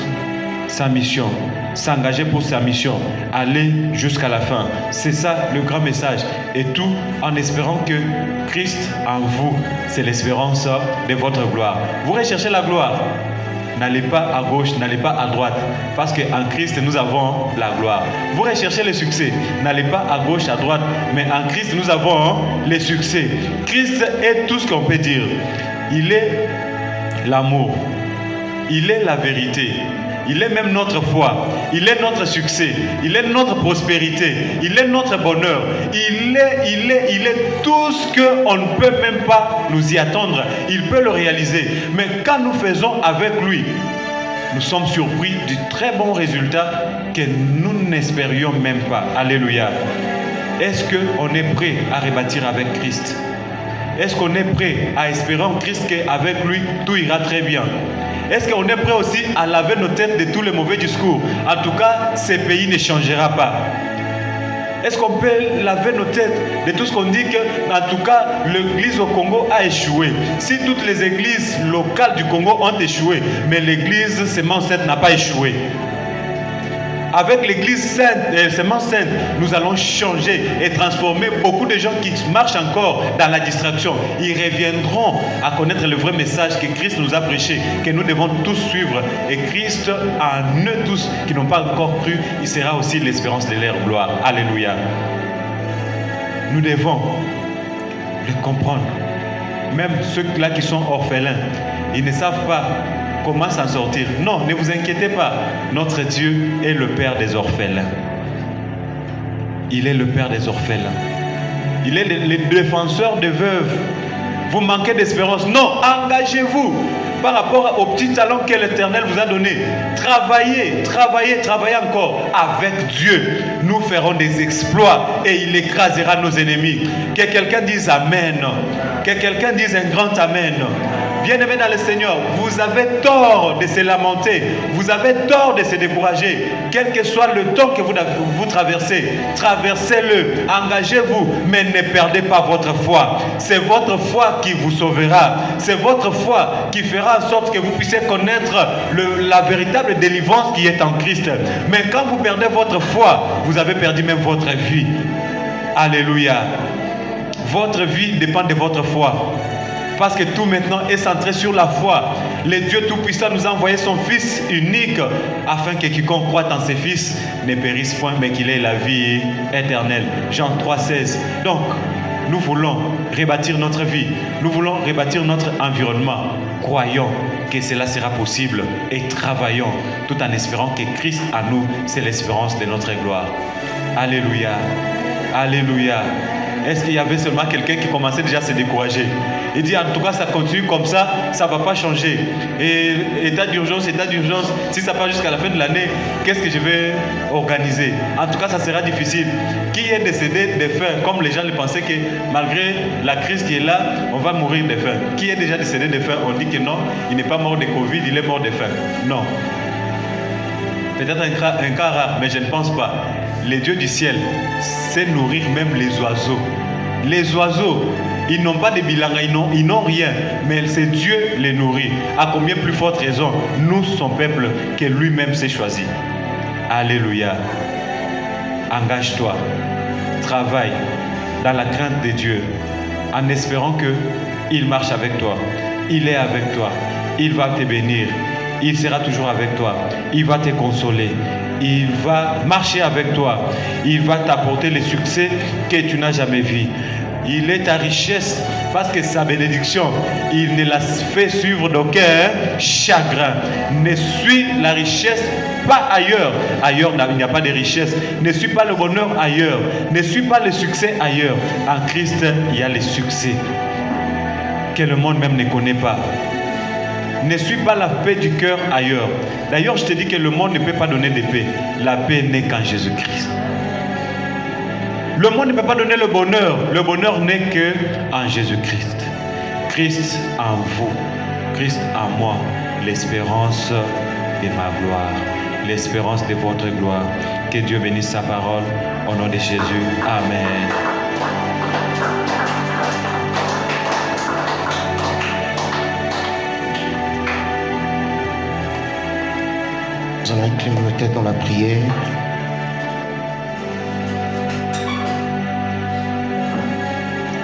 Speaker 4: sa mission, s'engager pour sa mission, aller jusqu'à la fin. C'est ça le grand message. Et tout en espérant que Christ en vous, c'est l'espérance de votre gloire. Vous recherchez la gloire. N'allez pas à gauche, n'allez pas à droite, parce qu'en Christ, nous avons la gloire. Vous recherchez le succès, n'allez pas à gauche, à droite, mais en Christ, nous avons le succès. Christ est tout ce qu'on peut dire. Il est l'amour, il est la vérité, il est même notre foi, il est notre succès, il est notre prospérité, il est notre bonheur, il est tout ce qu'on ne peut même pas nous y attendre. Il peut le réaliser. Mais quand nous faisons avec lui, nous sommes surpris du très bon résultat que nous n'espérions même pas. Alléluia. Est-ce qu'on est prêt à rebâtir avec Christ? Est-ce qu'on est prêt à espérer en Christ qu'avec lui, tout ira très bien? Est-ce qu'on est prêt aussi à laver nos têtes de tous les mauvais discours? En tout cas, ce pays ne changera pas. Est-ce qu'on peut laver nos têtes de tout ce qu'on dit que, en tout cas, l'église au Congo a échoué? Si toutes les églises locales du Congo ont échoué, mais l'église Semence Sainte n'a pas échoué. Avec l'église sainte, Semence Sainte, nous allons changer et transformer beaucoup de gens qui marchent encore dans la distraction. Ils reviendront à connaître le vrai message que Christ nous a prêché, que nous devons tous suivre. Et Christ, en eux tous qui n'ont pas encore cru, il sera aussi l'espérance de leur gloire. Alléluia. Nous devons le comprendre. Même ceux-là qui sont orphelins, ils ne savent pas comment s'en sortir. Non, ne vous inquiétez pas. Notre Dieu est le Père des orphelins. Il est le Père des orphelins. Il est le défenseur des veuves. Vous manquez d'espérance. Non, engagez-vous par rapport aux petits talents que l'Éternel vous a donnés. Travaillez, travaillez, travaillez encore. Avec Dieu, nous ferons des exploits et il écrasera nos ennemis. Que quelqu'un dise Amen. Que quelqu'un dise un grand Amen. Bien-aimés dans le Seigneur, vous avez tort de se lamenter, vous avez tort de se décourager, quel que soit le temps que vous traversez, traversez-le, engagez-vous, mais ne perdez pas votre foi. C'est votre foi qui vous sauvera, c'est votre foi qui fera en sorte que vous puissiez connaître la véritable délivrance qui est en Christ. Mais quand vous perdez votre foi, vous avez perdu même votre vie. Alléluia. Votre vie dépend de votre foi. Parce que tout maintenant est centré sur la foi. Le Dieu Tout-Puissant nous a envoyé son Fils unique afin que quiconque croit en ses fils ne périsse point, mais qu'il ait la vie éternelle. Jean 3,16. Donc, nous voulons rebâtir notre vie. Nous voulons rebâtir notre environnement. Croyons que cela sera possible et travaillons tout en espérant que Christ en nous, c'est l'espérance de notre gloire. Alléluia. Alléluia. Est-ce qu'il y avait seulement quelqu'un qui commençait déjà à se décourager? Il dit en tout cas ça continue comme ça ne va pas changer. Et état d'urgence, si ça part jusqu'à la fin de l'année, qu'est-ce que je vais organiser? En tout cas ça sera difficile. Qui est décédé de faim? Comme les gens le pensaient que malgré la crise qui est là, on va mourir de faim. Qui est déjà décédé de faim? On dit que non, il n'est pas mort de Covid, il est mort de faim. Non. Peut-être un cas rare, mais je ne pense pas. Les dieux du ciel sait nourrir même les oiseaux. Les oiseaux, ils n'ont pas de bilanga, ils n'ont rien, mais c'est Dieu les nourrit. À combien plus forte raison, nous, son peuple, que lui-même s'est choisi. Alléluia. Engage-toi, travaille dans la crainte de Dieu, en espérant qu'il marche avec toi. Il est avec toi, il va te bénir, il sera toujours avec toi, il va te consoler. Il va marcher avec toi. Il va t'apporter le succès que tu n'as jamais vu. Il est ta richesse parce que sa bénédiction, il ne la fait suivre d'aucun chagrin. Ne suis la richesse pas ailleurs. Ailleurs, il n'y a pas de richesse. Ne suis pas le bonheur ailleurs. Ne suis pas le succès ailleurs. En Christ, il y a le succès que le monde même ne connaît pas. Ne suis pas la paix du cœur ailleurs. D'ailleurs, je te dis que le monde ne peut pas donner de paix. La paix n'est qu'en Jésus-Christ. Le monde ne peut pas donner le bonheur. Le bonheur n'est qu'en Jésus-Christ. Christ en vous. Christ en moi. L'espérance de ma gloire. L'espérance de votre gloire. Que Dieu bénisse sa parole. Au nom de Jésus. Amen.
Speaker 1: Nous allons incliner nos têtes dans la prière.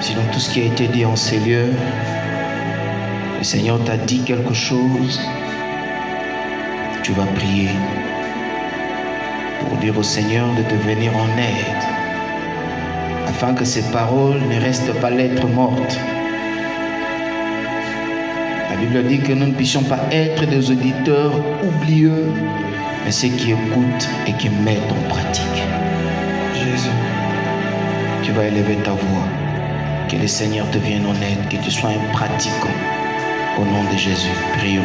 Speaker 1: Si dans tout ce qui a été dit en ces lieux, le Seigneur t'a dit quelque chose, tu vas prier pour dire au Seigneur de te venir en aide, afin que ces paroles ne restent pas lettres mortes. La Bible dit que nous ne puissions pas être des auditeurs oublieux, mais ceux qui écoutent et qui mettent en pratique.
Speaker 3: Jésus,
Speaker 1: tu vas élever ta voix, que le Seigneur te vienne en aide, que tu sois un pratiquant. Au nom de Jésus, prions.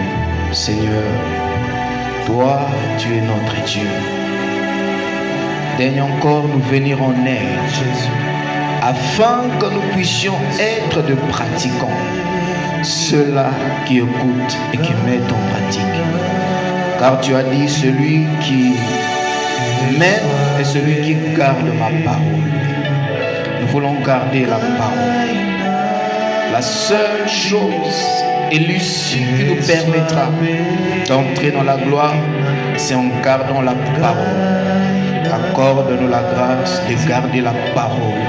Speaker 1: Seigneur, toi, tu es notre Dieu. Daigne encore nous venir en aide,
Speaker 3: Jésus,
Speaker 1: afin que nous puissions être de pratiquants, ceux-là qui écoutent et qui mettent en pratique. Car tu as dit, celui qui m'aime est celui qui garde ma parole. Nous voulons garder la parole. La seule chose et l'issue qui nous permettra d'entrer dans la gloire, c'est en gardant la parole. Accorde-nous la grâce de garder la parole,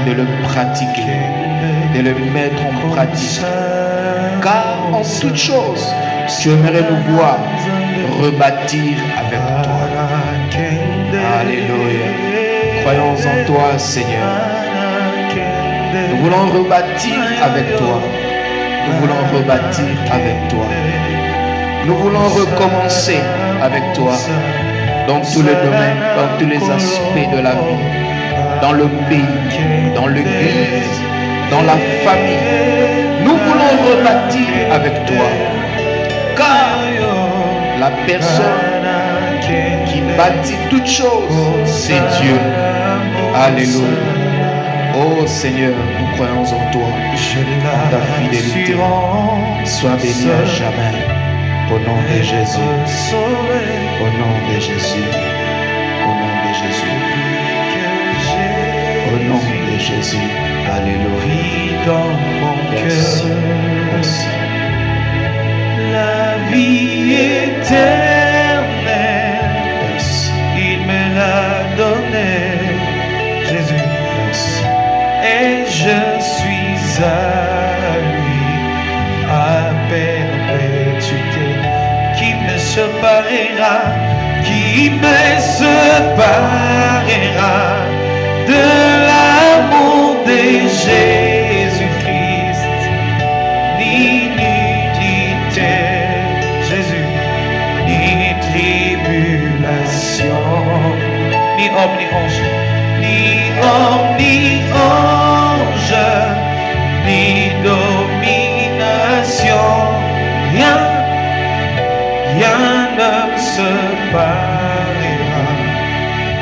Speaker 1: de le pratiquer, de le mettre en pratique. Car en toute chose, tu aimerais nous voir rebâtir avec toi. Alléluia. Croyons en toi, Seigneur. Nous voulons rebâtir avec toi. Nous voulons rebâtir avec toi. Nous voulons recommencer avec toi dans tous les domaines, dans tous les aspects de la vie, dans le pays, dans l'église, dans la famille. Nous voulons rebâtir avec toi. Car la personne qui bâtit toutes choses, c'est Dieu. Alléluia. Oh Seigneur, nous croyons en toi, en ta fidélité. Sois béni à jamais. Au nom de Jésus. Au nom de Jésus. Au nom de Jésus. Au nom de Jésus. Alléluia. Merci. Merci.
Speaker 3: La vie éternelle,
Speaker 1: Merci.
Speaker 3: il me l'a donnée, Jésus,
Speaker 1: Merci.
Speaker 3: et je suis à lui, à perpétuité. Qui me séparera, qui me séparera de l'amour de Jésus-Christ? Ni nudité, Jésus, ni tribulation, ni homme, ni ange, ni homme, ni ange, ni domination, rien, rien ne me séparera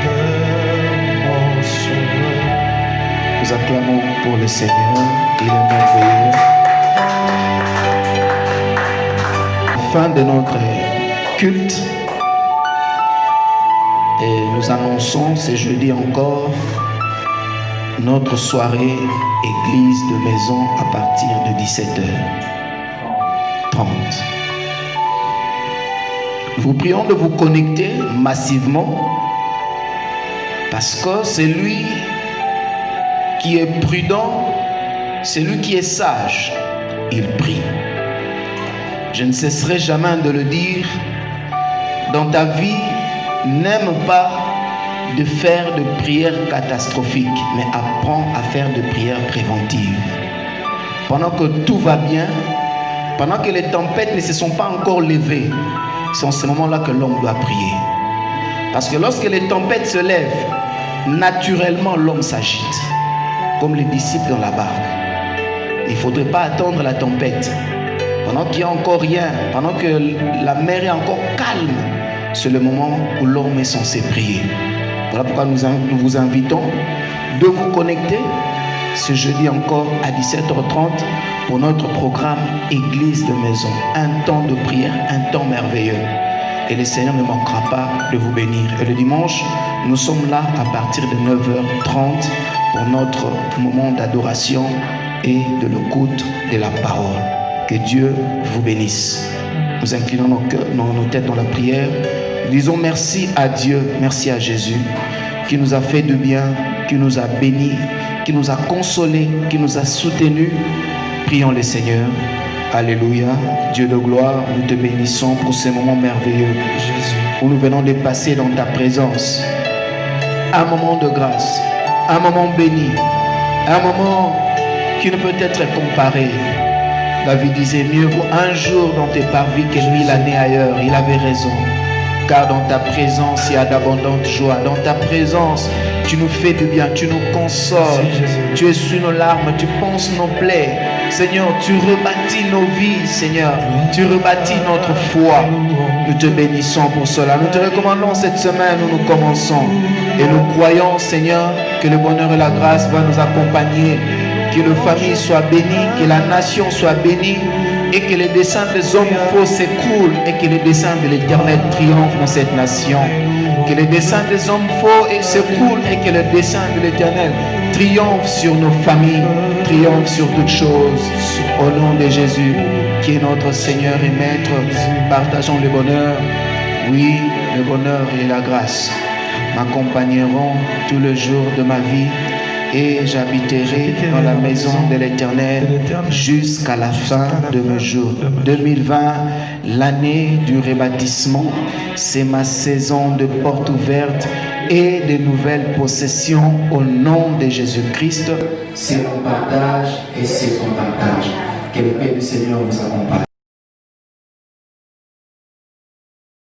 Speaker 3: de mon sauveur.
Speaker 1: Nous acclamons pour le Seigneur, il est merveilleux. Fin de notre culte, et nous annonçons ce jeudi encore notre soirée église de maison à partir de 17h30. Nous vous prions de vous connecter massivement, parce que c'est lui qui est prudent, celui qui est sage, il prie. Je ne cesserai jamais de le dire, dans ta vie, n'aime pas de faire de prières catastrophiques, mais apprends à faire de prières préventives. Pendant que tout va bien, pendant que les tempêtes ne se sont pas encore levées, c'est en ce moment-là que l'homme doit prier. Parce que lorsque les tempêtes se lèvent, naturellement l'homme s'agite, comme les disciples dans la barque. Il ne faudrait pas attendre la tempête. Pendant qu'il n'y a encore rien, pendant que la mer est encore calme, c'est le moment où l'homme est censé prier. Voilà pourquoi nous vous invitons de vous connecter ce jeudi encore à 17h30 pour notre programme Église de maison. Un temps de prière, un temps merveilleux. Et le Seigneur ne manquera pas de vous bénir. Et le dimanche, nous sommes là à partir de 9h30 pour notre moment d'adoration et de l'écoute de la parole. Que Dieu vous bénisse. Nous inclinons nos têtes dans la prière. Disons merci à Dieu, merci à Jésus, qui nous a fait du bien, qui nous a bénis, qui nous a consolés, qui nous a soutenus. Prions le Seigneur. Alléluia. Dieu de gloire, nous te bénissons pour ces moments merveilleux où nous venons de passer dans ta présence. Un moment de grâce, un moment béni, un moment qui ne peut être comparé. David disait, mieux vaut un jour dans tes parvis que 1000 années ailleurs. Il avait raison. Car dans ta présence, il y a d'abondantes joies. Dans ta présence, tu nous fais du bien, tu nous consoles. Tu essuies nos larmes, tu penses nos plaies. Seigneur, tu rebâtis nos vies, Seigneur. Tu rebâtis notre foi. Nous te bénissons pour cela. Nous te recommandons cette semaine où nous commençons. Et nous croyons, Seigneur, que le bonheur et la grâce vont nous accompagner. Que nos familles soient bénies, que la nation soit bénie. Et que les desseins des hommes faux s'écroulent et que les desseins de l'Éternel triomphent dans cette nation. Que les desseins des hommes faux s'écroulent et que les desseins de l'Éternel triomphent sur nos familles, triomphent sur toutes choses. Au nom de Jésus, qui est notre Seigneur et Maître, partageons le bonheur. Oui, le bonheur et la grâce m'accompagneront tout le jour de ma vie. Et j'habiterai dans la maison de l'Éternel jusqu'à la fin de mes jours. 2020, l'année du rebâtissement, c'est ma saison de portes ouvertes et de nouvelles possessions au nom de Jésus-Christ. C'est mon partage et c'est ton partage. Que le paix du Seigneur nous accompagne.